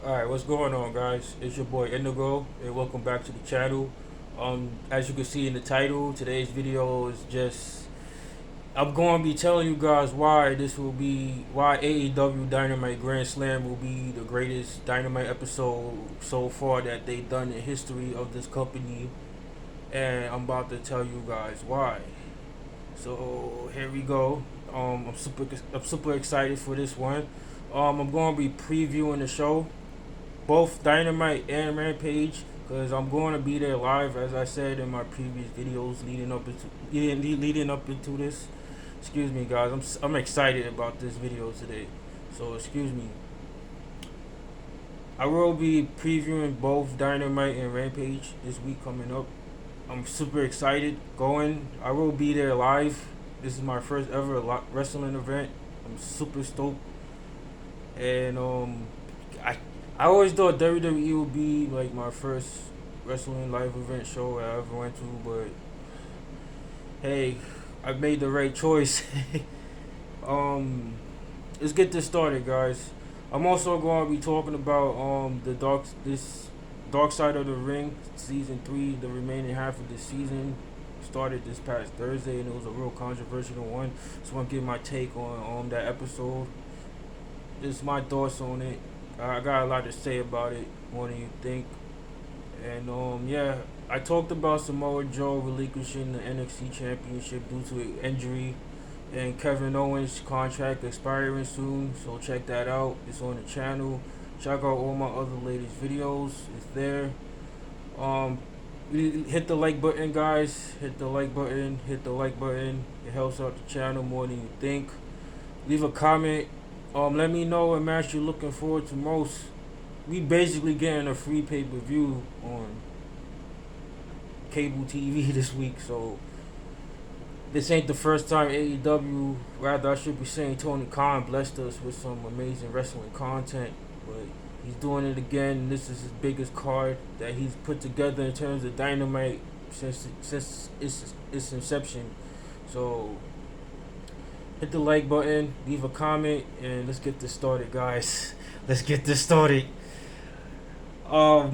Alright, what's going on, guys? It's your boy Indigo, and welcome back to the channel. As you can see in the title, today's video is just I'm going to be telling you guys why AEW Dynamite Grand Slam will be the greatest Dynamite episode so far that they've done in history of this company, and I'm about to tell you guys why. So here we go. I'm super excited for this one. I'm going to be previewing the show, both Dynamite and Rampage, because I'm going to be there live, as I said in my previous videos leading up into this. Excuse me, guys. I'm excited about this video today. So excuse me. I will be previewing both Dynamite and Rampage this week coming up. I'm super excited going. I will be there live. This is my first ever wrestling event. I'm super stoked, and I always thought WWE would be like my first wrestling live event show I ever went to, but hey, I made the right choice. Let's get this started, guys. I'm also going to be talking about this Dark Side of the Ring season 3, the remaining half of the season. Started this past Thursday, and it was a real controversial one. So I want to give my take on that episode. Just my thoughts on it. I got a lot to say about it, more than you think. And yeah, I talked about Samoa Joe relinquishing the NXT Championship due to an injury, and Kevin Owens' contract expiring soon. So check that out. It's on the channel. Check out all my other latest videos. It's there. Hit the like button, guys. Hit the like button. Hit the like button. It helps out the channel more than you think. Leave a comment. Let me know what match you're looking forward to most. We basically getting a free pay-per-view on cable TV this week, so this ain't the first time AEW, rather I should be saying Tony Khan, blessed us with some amazing wrestling content, but he's doing it again. This is his biggest card that he's put together in terms of Dynamite since its inception. So hit the like button, leave a comment, and let's get this started, guys. Let's get this started. I've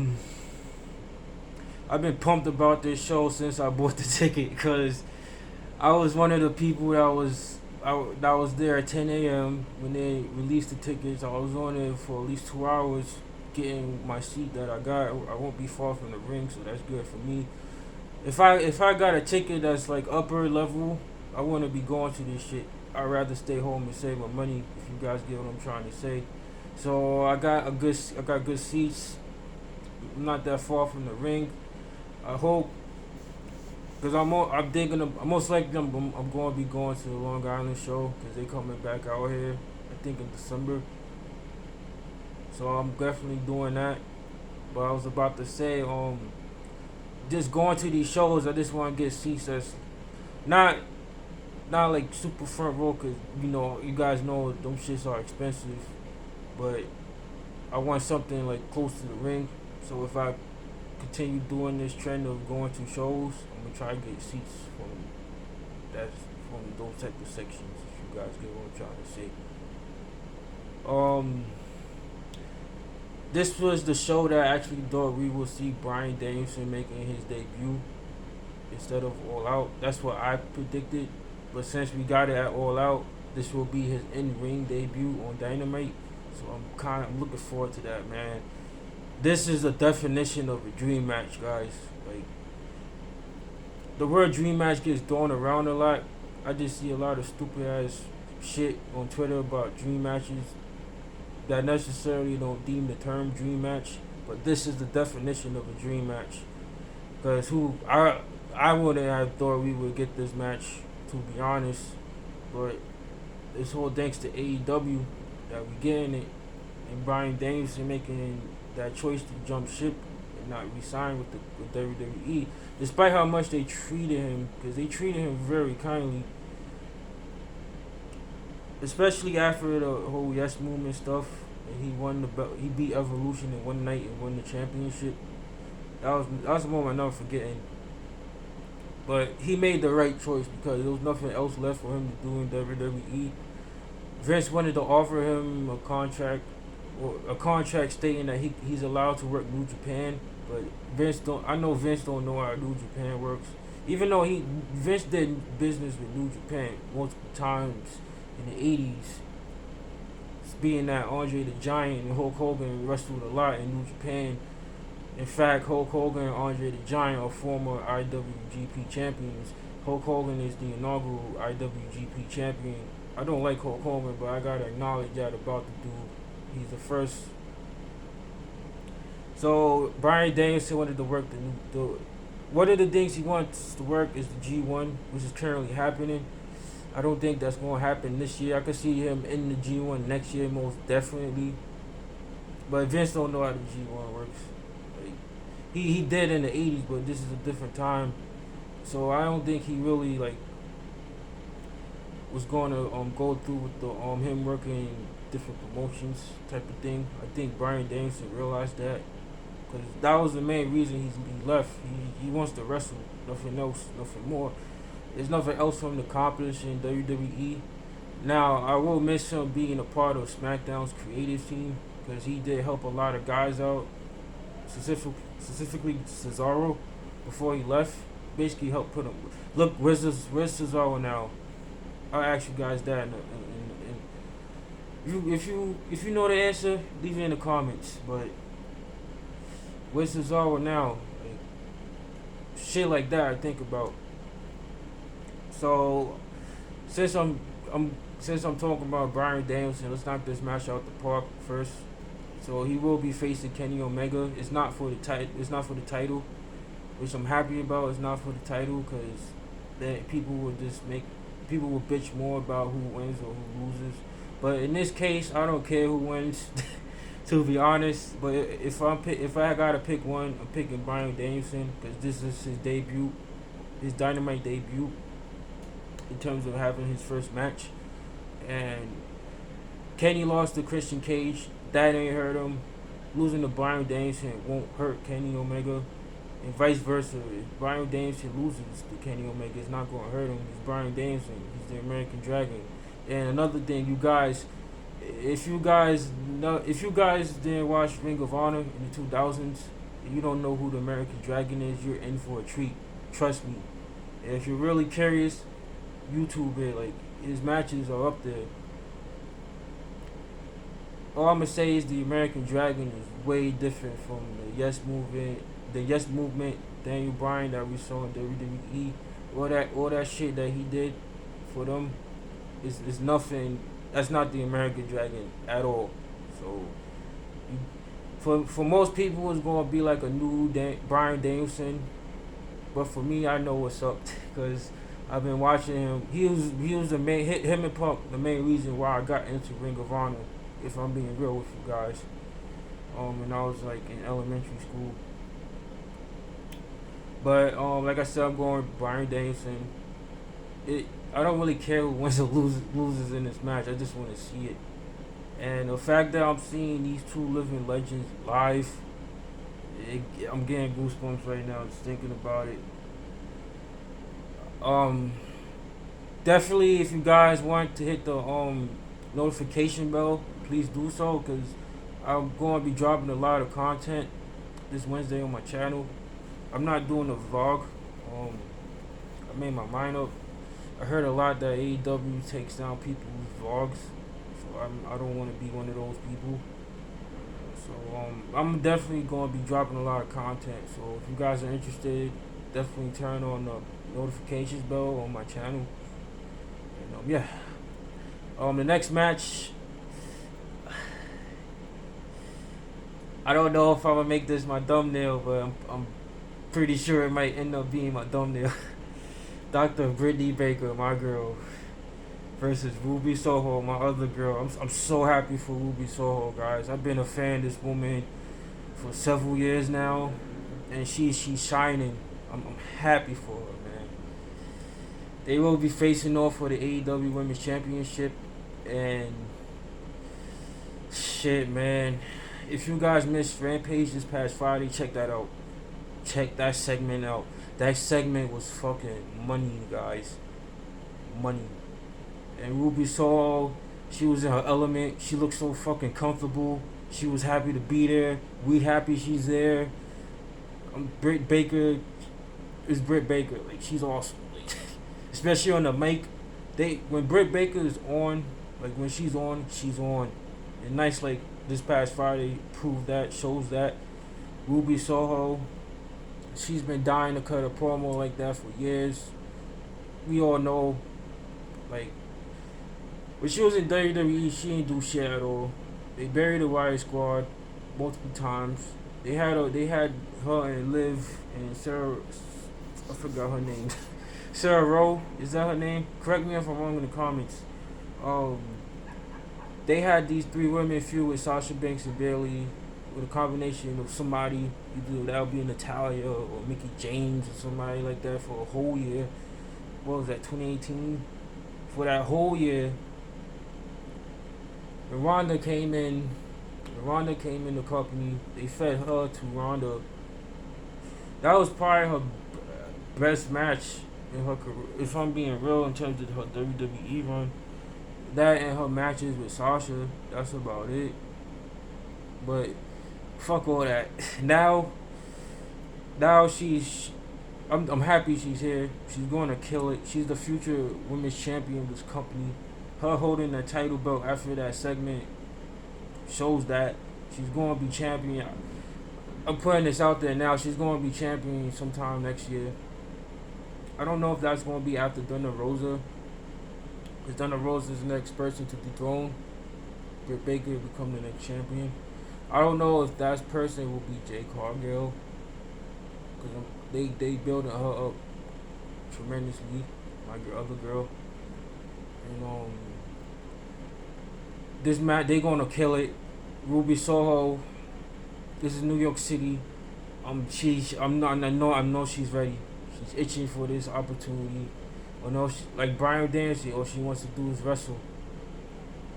been pumped about this show since I bought the ticket, because I was one of the people that was there at 10 a.m. when they released the tickets. I was on it for at least 2 hours getting my seat that I got. I won't be far from the ring, so that's good for me. If I got a ticket that's like upper level, I want to be going to this shit. I'd rather stay home and save my money, if you guys get what I'm trying to say. So I got good seats. I'm not that far from the ring. I hope, because I'm most likely I'm going to be going to the Long Island show, because they coming back out here, I think in December. So I'm definitely doing that. But I was about to say, just going to these shows, I just want to get seats that's not like super front row, because you guys know them shits are expensive, but I want something like close to the ring. So if I continue doing this trend of going to shows, I'm gonna try to get seats from those type of sections, if you guys get what I'm trying to say. This was the show that I actually thought we would see Bryan Danielson making his debut instead of All Out. That's what I predicted. But since we got it at All Out, this will be his in-ring debut on Dynamite. So I'm looking forward to that, man. This is a definition of a dream match, guys. Like, the word dream match gets thrown around a lot. I just see a lot of stupid ass shit on Twitter about dream matches that necessarily don't deem the term dream match. But this is the definition of a dream match. Because I wouldn't have thought we would get this match, to be honest, but it's all thanks to AEW that we getting it, and Bryan Danielson making that choice to jump ship and not re-sign with WWE, despite how much they treated him, because they treated him very kindly, especially after the whole Yes Movement stuff, and he won the belt. He beat Evolution in one night and won the championship. That was a moment I'm never forgetting. But he made the right choice, because there was nothing else left for him to do in WWE. Vince wanted to offer him a contract a contract stating that he's allowed to work New Japan, but Vince don't. I know Vince don't know how New Japan works. Even though Vince did business with New Japan multiple times in the '80s, being that Andre the Giant and Hulk Hogan wrestled a lot in New Japan. In fact, Hulk Hogan and Andre the Giant are former IWGP champions. Hulk Hogan is the inaugural IWGP champion. I don't like Hulk Hogan, but I gotta acknowledge that about the dude. He's the first. So Bryan Danielson wanted to work the one of the things he wants to work is the G1, which is currently happening. I don't think that's going to happen this year. I could see him in the G1 next year, most definitely. But Vince don't know how the G1 works. Like, he did in the '80s, but this is a different time. So I don't think he really was going to go through with the him working different promotions type of thing. I think Bryan Danielson realized that, because that was the main reason he left. He wants to wrestle, nothing else, nothing more. There's nothing else for him to accomplish in WWE. Now, I will miss him being a part of SmackDown's creative team, because he did help a lot of guys out, specifically Cesaro, before he left. Basically helped put him. Look, where's Cesaro now? I'll ask you guys that. If you know the answer, leave it in the comments. But where's Cesaro now? Like, shit like that I think about. So since I'm talking about Bryan Danielson, let's knock this match out the park first. So he will be facing Kenny Omega. It's not for the title, which I'm happy about. It's not for the title, because then people will bitch more about who wins or who loses. But in this case, I don't care who wins, to be honest. But if I gotta pick one, I'm picking Bryan Danielson, because this is his debut, his Dynamite debut, in terms of having his first match. And Kenny lost to Christian Cage. That ain't hurt him. Losing to Bryan Danielson won't hurt Kenny Omega. And vice versa. If Bryan Danielson loses to Kenny Omega, it's not going to hurt him. It's Bryan Danielson. He's the American Dragon. And another thing, you guys, if you guys didn't watch Ring of Honor in the 2000s, and you don't know who the American Dragon is, you're in for a treat. Trust me. And if you're really curious, YouTube it. Like, his matches are up there. All I'm gonna say is the American Dragon is way different from the Yes Movement, Daniel Bryan that we saw in WWE. All that shit that he did for them is nothing. That's not the American Dragon at all. So for most people, it's gonna be like a new Bryan Danielson. But for me, I know what's up, because I've been watching him. He was the main him and Punk, the main reason why I got into Ring of Honor, if I'm being real with you guys. And I was like in elementary school. But like I said, I'm going Bryan Danielson. I don't really care who wins or loses in this match. I just want to see it. And the fact that I'm seeing these two living legends live, I'm getting goosebumps right now just thinking about it. Definitely, if you guys want to hit the notification bell, please do so, because I'm going to be dropping a lot of content this Wednesday on my channel. I'm not doing a vlog. I made my mind up. I heard a lot that AEW takes down people's vlogs, so I don't want to be one of those people. So I'm definitely going to be dropping a lot of content. So if you guys are interested, definitely turn on the notifications bell on my channel. And yeah. The next match, I don't know if I'm gonna make this my thumbnail, but I'm pretty sure it might end up being my thumbnail. Dr. Brittany Baker, my girl, versus Ruby Soho, my other girl. I'm so happy for Ruby Soho, guys. I've been a fan of this woman for several years now, and she's shining. I'm happy for her, man. They will be facing off for the AEW Women's Championship, and shit, man. If you guys missed Rampage this past Friday, check that out. Check that segment out. That segment was fucking money, guys. Money. And Ruby Soho, she was in her element. She looked so fucking comfortable. She was happy to be there. We happy she's there. Britt Baker is Britt Baker. Like, she's awesome. Like, especially on the mic. When Britt Baker is on, like when she's on, she's on. And nice, like this past Friday proved that, shows that. Ruby Soho, she's been dying to cut a promo like that for years. We all know, like, when she was in WWE, she didn't do shit at all. They buried the Riot Squad multiple times. They had her and Liv and Sarah. I forgot her name. Sarah Rowe, is that her name? Correct me if I'm wrong in the comments. They had these three women feud with Sasha Banks and Bayley with a combination of somebody, either that would be Natalia or Mickey James or somebody like that for a whole year. What was that, 2018? For that whole year, when Ronda came in the company. They fed her to Ronda. That was probably her best match in her career, if I'm being real, in terms of her WWE run. That and her matches with Sasha, that's about it. But fuck all that. Now I'm happy she's here. She's going to kill it. She's the future women's champion of this company. Her holding the title belt after that segment shows that she's going to be champion. I'm putting this out there now. She's going to be champion sometime next year. I don't know if that's going to be after Thunder Rosa, because Thunder Rosa is the next person to dethrone Britt Baker, become the next champion. I don't know if that person will be Jade Cargill, because they building her up tremendously, my other girl. And this match, they gonna kill it. Ruby Soho, this is New York City. I know she's ready. She's itching for this opportunity. Or no, like Bryan Dempsey, all she wants to do is wrestle.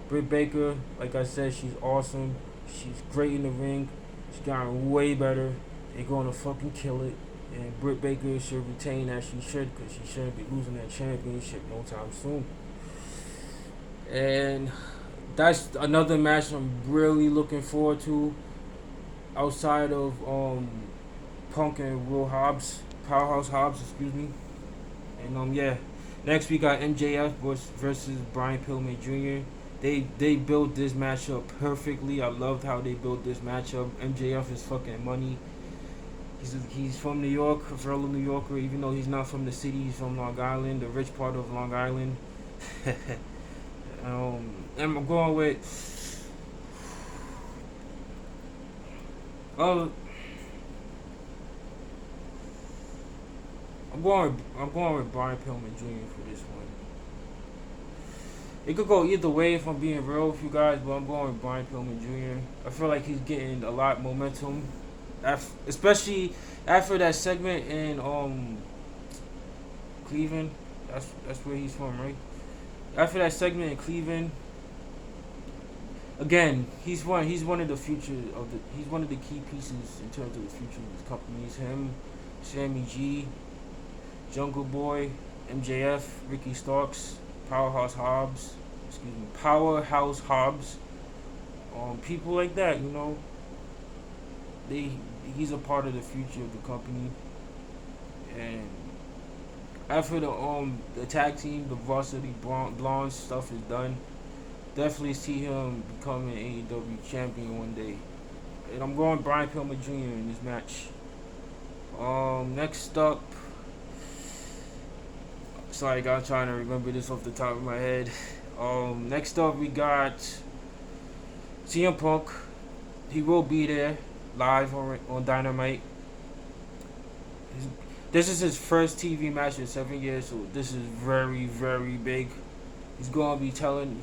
Britt Baker, like I said, she's awesome. She's great in the ring. She's gotten way better. They're gonna fucking kill it. And Britt Baker should retain as she should, because she shouldn't be losing that championship no time soon. And that's another match I'm really looking forward to, outside of Punk and Will Hobbs, Powerhouse Hobbs, excuse me. And yeah, next we got MJF versus Brian Pillman Jr. They built this matchup perfectly. I loved how they built this matchup. MJF is fucking money. He's from New York, a fellow New Yorker, even though he's not from the city. He's from Long Island, the rich part of Long Island. And I'm going with I'm going with Brian Pillman Jr. for this one. It could go either way if I'm being real with you guys, but I'm going with Brian Pillman Jr. I feel like he's getting a lot of momentum, especially after that segment in Cleveland. That's where he's from, right? After that segment in Cleveland, again, he's one of the he's one of the key pieces in terms of the future of this company. It's him, Sammy G, Jungle Boy, MJF, Ricky Starks, Powerhouse Hobbs, people like that, you know. He's a part of the future of the company. And after the tag team, the varsity blonde stuff is done, definitely see him becoming AEW champion one day. And I'm going Brian Pillman Jr. in this match. Next up, sorry, I'm trying to remember this off the top of my head. Next up we got CM Punk. He will be there live on Dynamite. This is his first TV match in 7 years, so this is very, very big. He's gonna be cutting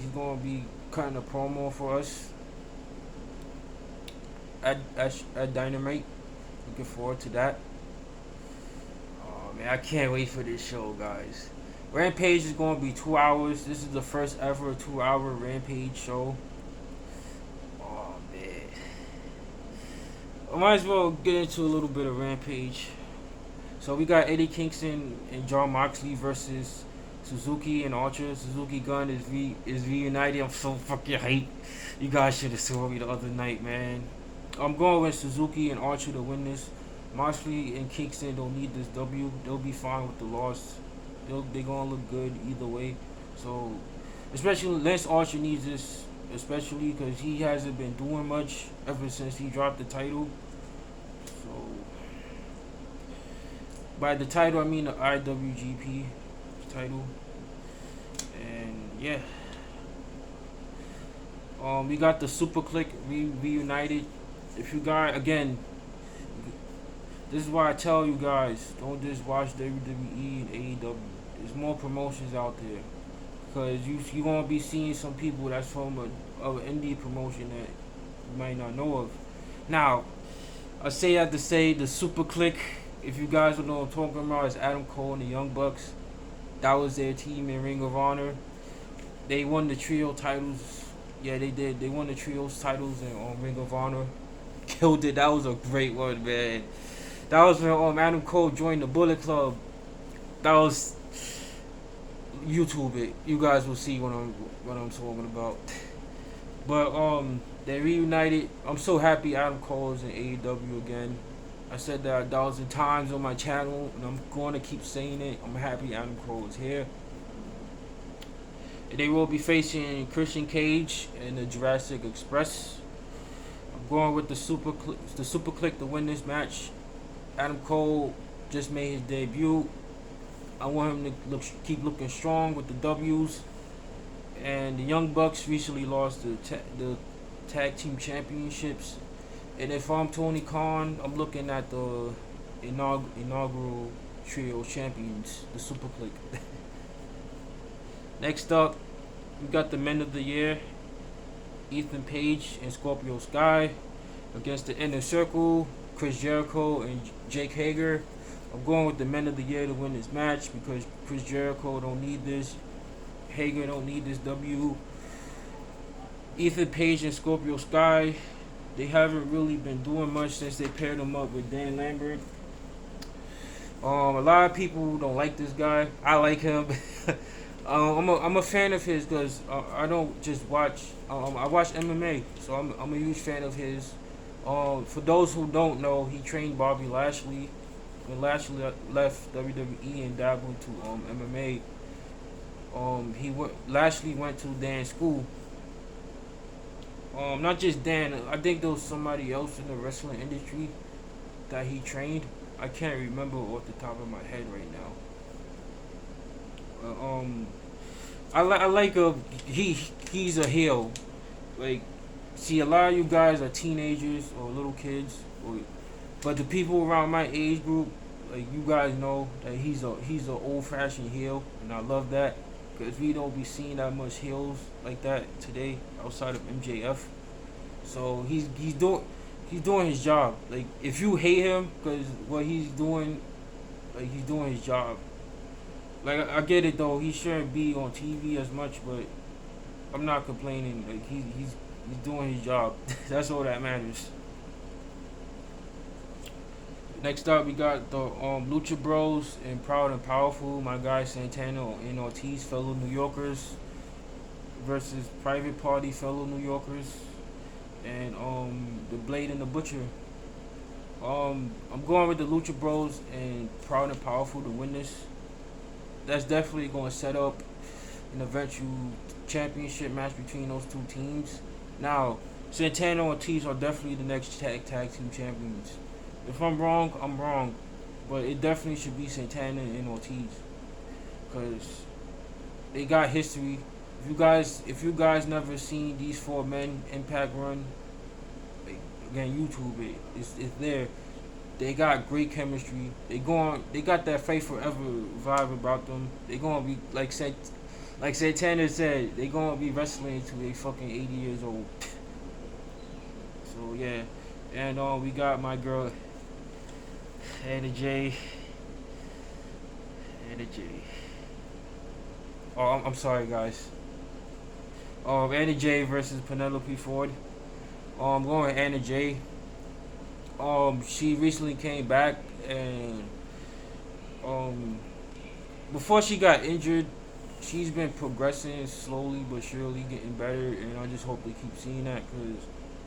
a promo for us at Dynamite. Looking forward to that. Oh man, I can't wait for this show, guys. Rampage is gonna be 2 hours. This is the first ever 2-hour Rampage show. Oh man, I might as well get into a little bit of Rampage. So we got Eddie Kingston and Jon Moxley versus Suzuki and Archer. Suzuki Gun is reunited. I'm so fucking hyped. You guys should have saw me the other night, man. I'm going with Suzuki and Archer to win this. Moxley and Kingston don't need this W. They'll be fine with the loss. They gonna look good either way. So, especially Lance Archer needs this, especially because he hasn't been doing much ever since he dropped the title. So, by the title I mean the IWGP title. And yeah, we got the Super Click reunited. If you guys, again, this is why I tell you guys, don't just watch WWE and AEW. There's more promotions out there. Because you gonna be seeing some people that's from an indie promotion that you might not know of. Now, I have to say the Super Click, if you guys don't know what I'm talking about, is Adam Cole and the Young Bucks. That was their team in Ring of Honor. They won the trio titles. Yeah, they did. They won the trios titles in Ring of Honor. Killed it. That was a great one, man. That was when Adam Cole joined the Bullet Club. That was YouTube it. You guys will see what I'm talking about. But they reunited. I'm so happy Adam Cole is in AEW again. I said that 1,000 times on my channel, and I'm going to keep saying it. I'm happy Adam Cole is here. They will be facing Christian Cage and the Jurassic Express. I'm going with the Super Click to win this match. Adam Cole just made his debut. I want him to keep looking strong with the W's. And the Young Bucks recently lost the Tag Team Championships. And if I'm Tony Khan, I'm looking at the inaugural Trio Champions, the Super Click. Next up, we got the Men of the Year, Ethan Page and Scorpio Sky, against the Inner Circle, Chris Jericho and Jake Hager. I'm going with the Men of the Year to win this match because Chris Jericho don't need this. Hager don't need this W. Ethan Page and Scorpio Sky, they haven't really been doing much since they paired them up with Dan Lambert. A lot of people don't like this guy. I like him. I'm a fan of his because I don't just watch. I watch MMA, so I'm a huge fan of his. For those who don't know, he trained Bobby Lashley when Lashley left WWE and dabbled into MMA. Lashley went to Dan's school. Not just Dan. I think there was somebody else in the wrestling industry that he trained. I can't remember off the top of my head right now. I like he's a heel. Like, see, a lot of you guys are teenagers or little kids, but the people around my age group, like, you guys know that he's a old fashioned heel, and I love that because we don't be seeing that much heels like that today outside of MJF. So he's doing his job. Like, if you hate him because what he's doing, like, he's doing his job. Like, I get it though, he shouldn't be on TV as much, but I'm not complaining. Like, he's doing his job. That's all that matters. Next up, we got the Lucha Bros and Proud and Powerful. My guy Santana and Ortiz, fellow New Yorkers, versus Private Party, fellow New Yorkers, and the Blade and the Butcher. I'm going with the Lucha Bros and Proud and Powerful to win this. That's definitely going to set up an eventual championship match between those two teams. Now, Santana and Ortiz are definitely the next tag team champions. If I'm wrong, I'm wrong. But it definitely should be Santana and Ortiz. Because they got history. If you guys never seen these four men Impact run, again, YouTube it. It's there. They got great chemistry. They got that Fight Forever vibe about them. They gonna be like Santana said, they gonna be wrestling until they fucking 80 years old. So yeah. And we got my girl Anna J. Oh, I'm sorry, guys. Anna J versus Penelope Ford. I'm going with Anna J. She recently came back, and before she got injured, she's been progressing slowly but surely, getting better, and I just hope they keep seeing that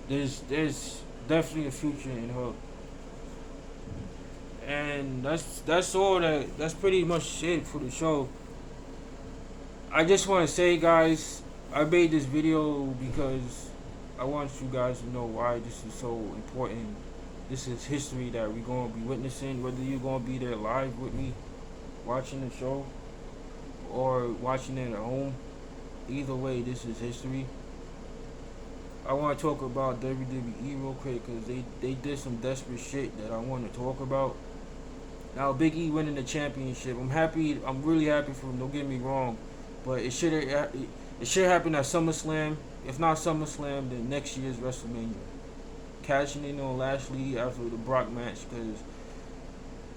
because there's definitely a future in her. And that's all that's pretty much it for the show. I just want to say, guys, I made this video because I want you guys to know why this is so important. This is history that we're going to be witnessing, whether you're going to be there live with me watching the show or watching it at home. Either way, this is history. I want to talk about WWE real quick because they did some desperate shit that I want to talk about. Now, Big E winning the championship. I'm happy. I'm really happy for him. Don't get me wrong, but it should happen at SummerSlam. If not SummerSlam, then next year's WrestleMania. Cashing in on Lashley after the Brock match because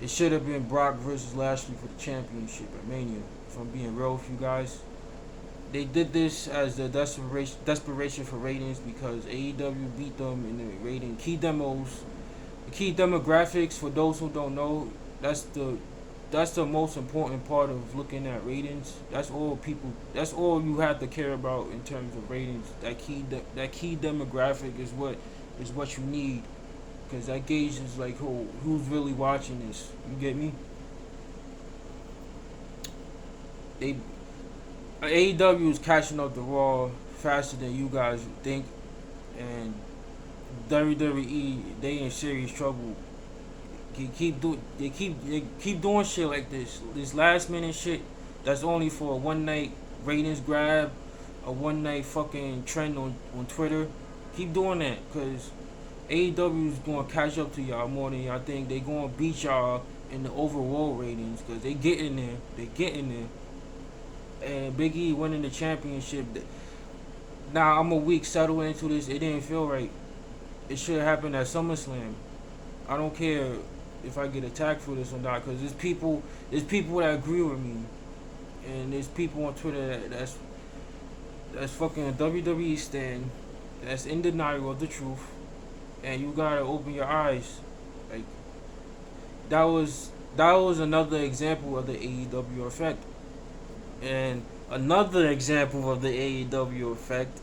it should have been Brock versus Lashley for the championship at Mania. If I'm being real with you guys, they did this as the desperation for ratings because AEW beat them in the rating key demos. The key demographics, for those who don't know, that's the most important part of looking at ratings. That's all people. That's all you have to care about in terms of ratings. That key demographic is what you need, because that gauges like who's really watching this. You get me? AEW is catching up to Raw faster than you guys think, and WWE, they in serious trouble. They keep doing shit like this last minute shit that's only for a one night ratings grab, a one night fucking trend on Twitter. Keep doing that, cause AEW is gonna catch up to y'all more than y'all think. They gonna beat y'all in the overall ratings, cause they getting there. And Big E winning the championship. Now I'm a week settled into this. It didn't feel right. It should happen at SummerSlam. I don't care if I get attacked for this or not, because there's people that agree with me, and there's people on Twitter that's fucking a WWE stan, that's in denial of the truth, and you gotta open your eyes. Like that was another example of the AEW effect. And another example of the AEW effect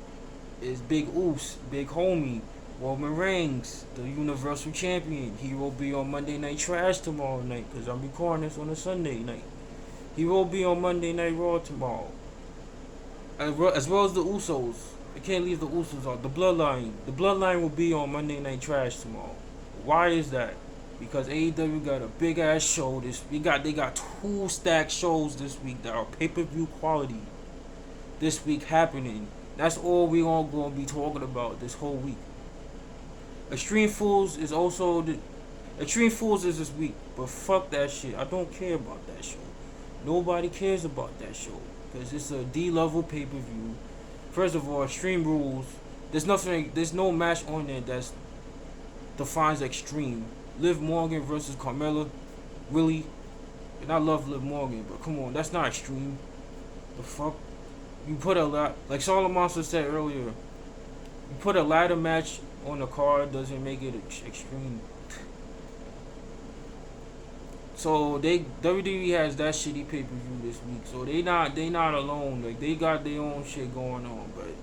is Big Oos, Big Homie, Roman Reigns, the Universal Champion. He will be on Monday Night Trash tomorrow night, because I'm recording this on a Sunday night. He will be on Monday Night Raw tomorrow. As well as the Usos. I can't leave the Usos out. The Bloodline will be on Monday Night Trash tomorrow. Why is that? Because AEW got a big ass show they got 2 stacked shows this week that are pay-per-view quality this week happening. That's all we all gonna be talking about this whole week. Extreme Fools is this week, but fuck that shit. I don't care about that show. Nobody cares about that show because it's a D-level pay-per-view. First of all, Extreme Rules. There's no match on there that defines extreme. Liv Morgan versus Carmella, really? And I love Liv Morgan, but come on, that's not extreme. The fuck? You put a lot, like Solomon said earlier, you put a ladder match on the card doesn't make it extreme. So WWE has that shitty pay per view this week, so they not alone. Like they got their own shit going on, but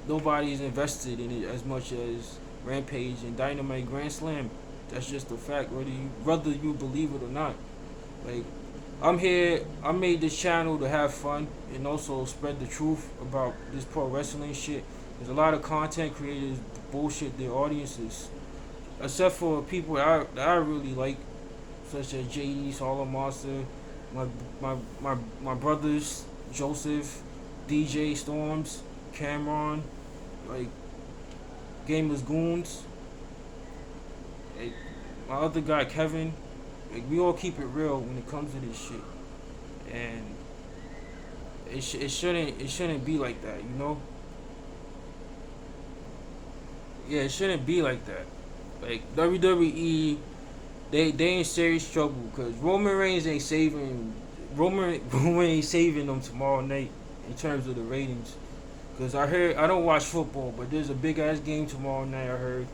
nobody's invested in it as much as Rampage and Dynamite Grand Slam. That's just a fact, whether you believe it or not. Like, I'm here. I made this channel to have fun and also spread the truth about this pro wrestling shit. There's a lot of content creators bullshit their audiences, except for people that I really like, such as JD, Solid Monster, my brothers Joseph, DJ Storms, Cameron, like Gamers Goons, like my other guy Kevin. Like we all keep it real when it comes to this shit, and it shouldn't be like that, you know. Yeah, it shouldn't be like that. Like WWE, they in serious trouble because Roman Reigns ain't saving them tomorrow night in terms of the ratings. Because I don't watch football, but there's a big ass game tomorrow night, I heard.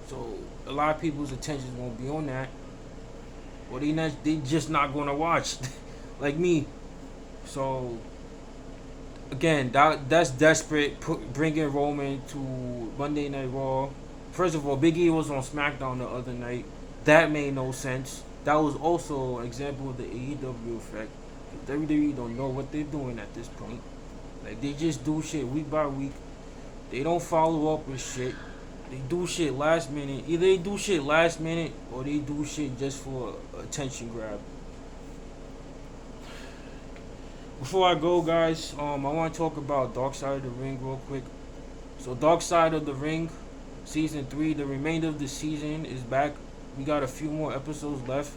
So a lot of people's attention won't be on that. Or they just not gonna watch. Like me. So again, that's desperate. Bringing Roman to Monday Night Raw. First of all, Big E was on SmackDown the other night. That made no sense. That was also an example of the AEW effect. WWE don't know what they're doing at this point. Like they just do shit week by week. They don't follow up with shit. They do shit last minute. Either they do shit last minute or they do shit just for attention grab. Before I go, guys, I want to talk about Dark Side of the Ring real quick. So, Dark Side of the Ring, season 3, the remainder of the season is back. We got a few more episodes left.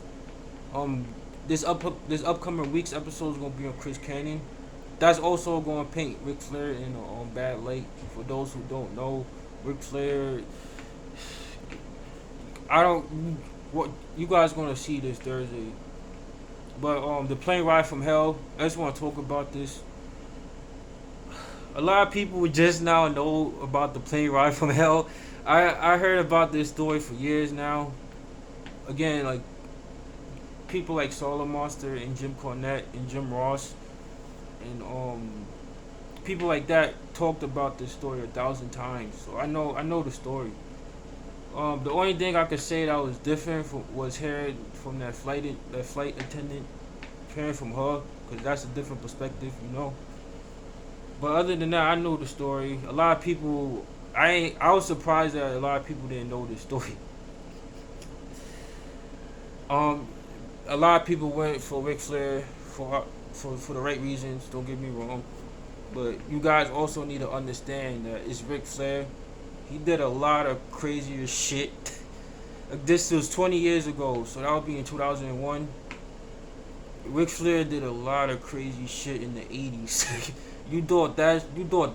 This upcoming week's episode is gonna be on Chris Canyon. That's also gonna paint Ric Flair in a bad light. For those who don't know, Ric Flair, I don't. What you guys gonna see this Thursday? But the plane ride from hell. I just want to talk about this. A lot of people just now know about the plane ride from hell. I heard about this story for years now. Again, like people like Solar Monster and Jim Cornette and Jim Ross and people like that talked about this story 1,000 times. So I know the story. The only thing I could say that was different was hearing from that flight attendant, hearing from her, because that's a different perspective, you know. But other than that, I know the story. A lot of people, I was surprised that a lot of people didn't know this story. A lot of people went for Ric Flair for the right reasons. Don't get me wrong, but you guys also need to understand that it's Ric Flair. He did a lot of crazier shit. This was 20 years ago, so that would be in 2001. Ric Flair did a lot of crazy shit in the 80s. you thought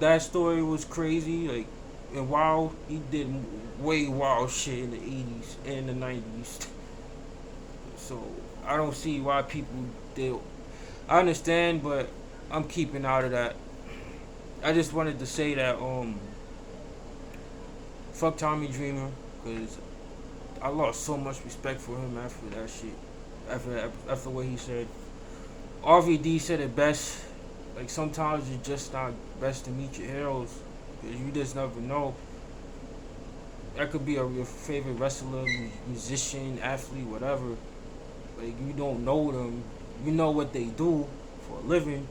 that story was crazy, like, and wild. He did way wild shit in the 80s and the 90s. So I don't see why people did. I understand, but I'm keeping out of that. I just wanted to say that fuck Tommy Dreamer, because I lost so much respect for him after that shit. After what he said. RVD said it best. Like, sometimes it's just not best to meet your heroes, because you just never know. That could be your favorite wrestler, musician, athlete, whatever. Like, you don't know them. You know what they do for a living,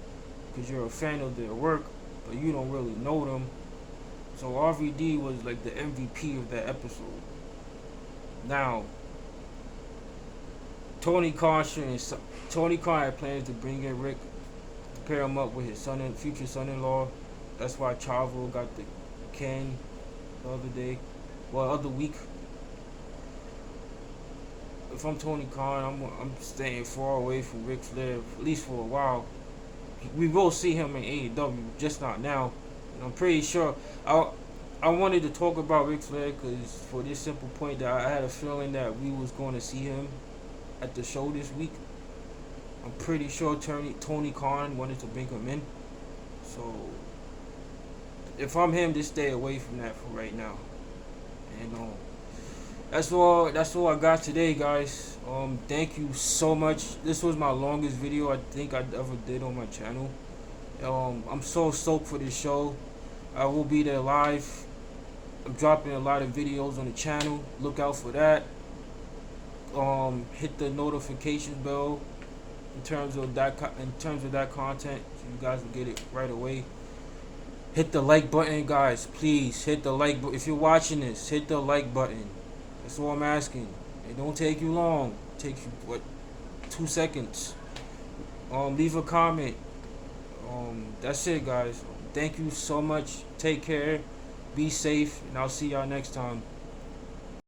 because you're a fan of their work, but you don't really know them. So RVD was like the MVP of that episode. Now, Tony Khan had plans to bring in Rick to pair him up with his future son-in-law. That's why Chavo got the can the other week. If I'm Tony Khan, I'm staying far away from Ric Flair, at least for a while. We will see him in AEW, just not now. And I'm pretty sure I wanted to talk about Ric Flair because for this simple point that I had a feeling that we was going to see him at the show this week. I'm pretty sure Tony Khan wanted to bring him in. So if I'm him, just stay away from that for right now. And that's all I got today, guys. Thank you so much. This was my longest video I think I ever did on my channel. I'm so stoked for this show. I will be there live. I'm dropping a lot of videos on the channel. Look out for that. Hit the notification bell in terms of that content, so you guys will get it right away. Hit the like button, guys. Please hit the like button. If you're watching this, hit the like button. That's all I'm asking. It don't take you long. It takes you 2 seconds. Leave a comment. That's it, guys. Thank you so much. Take care. Be safe, and I'll see y'all next time.